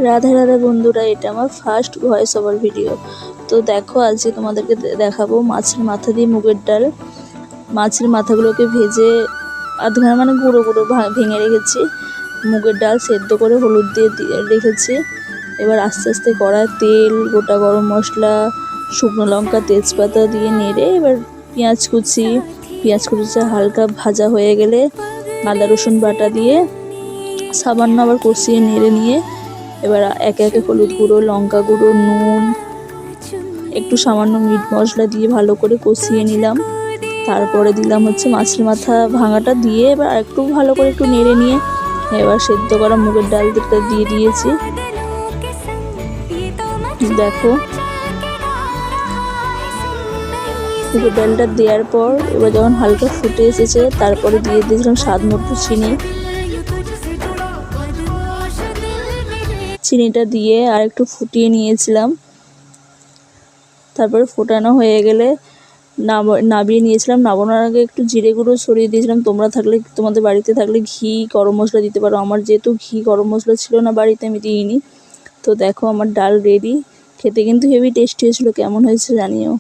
রাধে রাধে বন্ধুরা, এটা আমার ফার্স্ট ভয়েস ওভার ভিডিও। তো দেখো, আজকে তোমাদেরকে দেখাবো মাছের মাথা দিয়ে মুগের ডাল। মাছের মাথাগুলোকে ভেজে আধখানা মানে গুঁড়ো গুঁড়ো ভেঙে রেখেছি। মুগের ডাল সেদ্ধ করে হলুদ দিয়ে রেখেছি। এবার আস্তে আস্তে কড়ায় তেল, গোটা গরম মশলা, শুকনো লঙ্কা, তেজপাতা দিয়ে নেড়ে এবার পেঁয়াজ কুচি হালকা ভাজা হয়ে গেলে আদা রসুন বাটা দিয়ে সামান্য আবার কষিয়ে নেড়ে নিয়ে এবার একে একে হলুদ গুঁড়ো, লঙ্কা গুঁড়ো, নুন, একটু সামান্য মিট মশলা দিয়ে ভালো করে কষিয়ে নিলাম। তারপরে দিলাম মাছের মাথা ভাঙাটা দিয়ে এবার একটু ভালো করে একটু নেড়ে নিয়ে এবার সেদ্ধ করা মুগের ডালটা দিয়ে দিয়েছি। দেখো, মুগের ডালটা দেওয়ার পর এবার যখন হালকা ফুটে এসেছে তারপরে দিয়ে দিয়েছিলাম স্বাদ মতো চিনিটা দিয়ে আর একটু ফুটিয়ে নিয়েছিলাম। তারপরে ফোটানো হয়ে গেলে নামিয়ে নিয়েছিলাম। নামানোর আগে একটু জিরে গুঁড়ো ছড়িয়ে দিয়েছিলাম। তোমাদের বাড়িতে থাকলে ঘি, গরম মশলা দিতে পারো। আমার যেহেতু ঘি গরম মশলা ছিল না বাড়িতে, আমি দিইনি। তো দেখো, আমার ডাল রেডি। খেতে কিন্তু হেভি টেস্টি হয়েছিল। কেমন হয়েছে জানিও।